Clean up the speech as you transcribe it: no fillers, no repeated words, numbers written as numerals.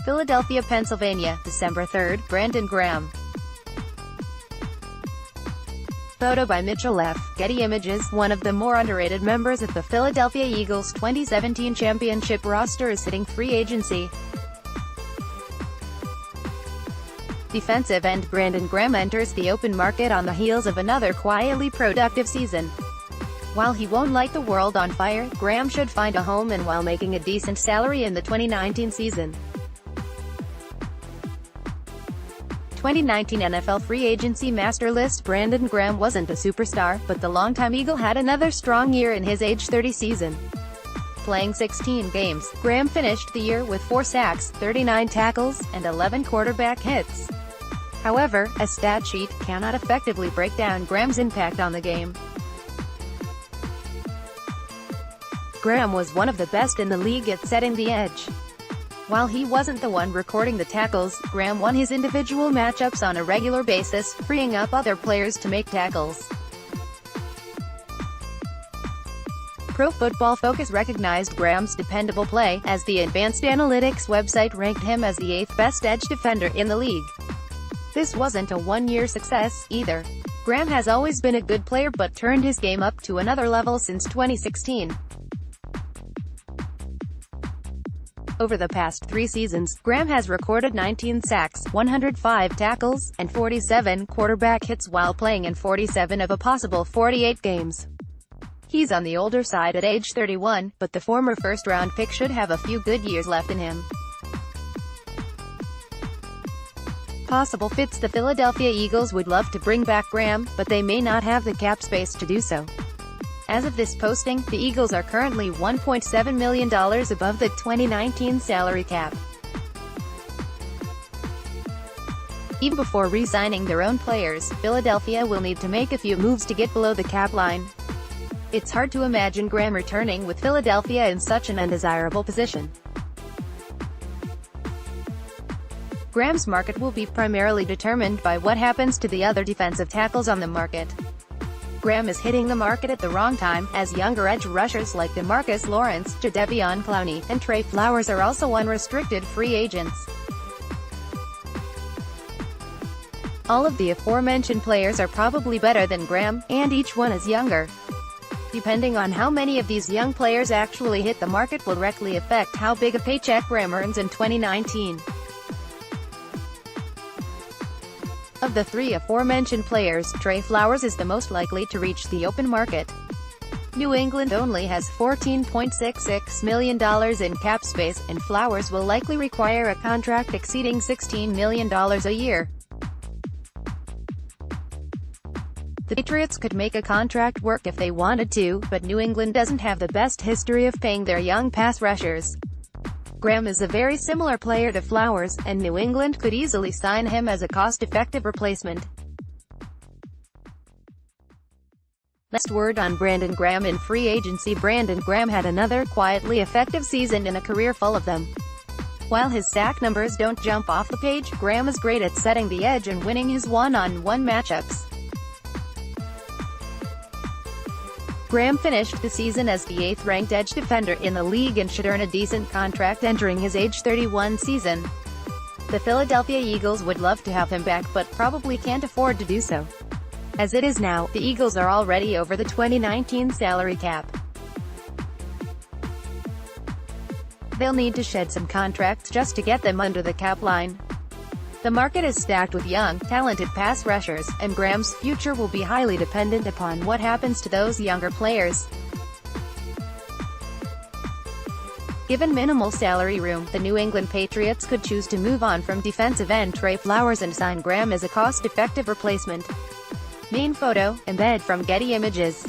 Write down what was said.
Philadelphia, Pennsylvania, December 3, Brandon Graham. Photo by Mitchell Leff, Getty Images. One of the more underrated members of the Philadelphia Eagles' 2017 championship roster is hitting free agency. Defensive end Brandon Graham enters the open market on the heels of another quietly productive season. While he won't light the world on fire, Graham should find a home and while making a decent salary in the 2019 season. 2019 NFL free agency master list. Brandon Graham wasn't a superstar, but the longtime Eagle had another strong year in his age 30 season. Playing 16 games, Graham finished the year with 4 sacks, 39 tackles, and 11 quarterback hits. However, a stat sheet cannot effectively break down Graham's impact on the game. Graham was one of the best in the league at setting the edge. While he wasn't the one recording the tackles, Graham won his individual matchups on a regular basis, freeing up other players to make tackles. Pro Football Focus recognized Graham's dependable play, as the advanced analytics website ranked him as the 8th best edge defender in the league. This wasn't a one-year success, either. Graham has always been a good player but turned his game up to another level since 2016. Over the past 3 seasons, Graham has recorded 19 sacks, 105 tackles, and 47 quarterback hits while playing in 47 of a possible 48 games. He's on the older side at age 31, but the former first-round pick should have a few good years left in him. Possible fits. The Philadelphia Eagles would love to bring back Graham, but they may not have the cap space to do so. As of this posting, the Eagles are currently $1.7 million above the 2019 salary cap. Even before re-signing their own players, Philadelphia will need to make a few moves to get below the cap line. It's hard to imagine Graham returning with Philadelphia in such an undesirable position. Graham's market will be primarily determined by what happens to the other defensive tackles on the market. Graham is hitting the market at the wrong time, as younger edge rushers like DeMarcus Lawrence, Jadeveon Clowney, and Trey Flowers are also unrestricted free agents. All of the aforementioned players are probably better than Graham, and each one is younger. Depending on how many of these young players actually hit the market will directly affect how big a paycheck Graham earns in 2019. Of the 3 aforementioned players, Trey Flowers is the most likely to reach the open market. New England only has $14.66 million in cap space, and Flowers will likely require a contract exceeding $16 million a year. The Patriots could make a contract work if they wanted to, but New England doesn't have the best history of paying their young pass rushers. Graham is a very similar player to Flowers, and New England could easily sign him as a cost-effective replacement. Last word on Brandon Graham in free agency. Brandon Graham had another quietly effective season in a career full of them. While his sack numbers don't jump off the page, Graham is great at setting the edge and winning his one-on-one matchups. Graham finished the season as the 8th-ranked edge defender in the league and should earn a decent contract entering his age 31 season. The Philadelphia Eagles would love to have him back but probably can't afford to do so. As it is now, the Eagles are already over the 2019 salary cap. They'll need to shed some contracts just to get them under the cap line. The market is stacked with young, talented pass rushers, and Graham's future will be highly dependent upon what happens to those younger players. Given minimal salary room, the New England Patriots could choose to move on from defensive end Trey Flowers and sign Graham as a cost-effective replacement. Main photo, embed from Getty Images.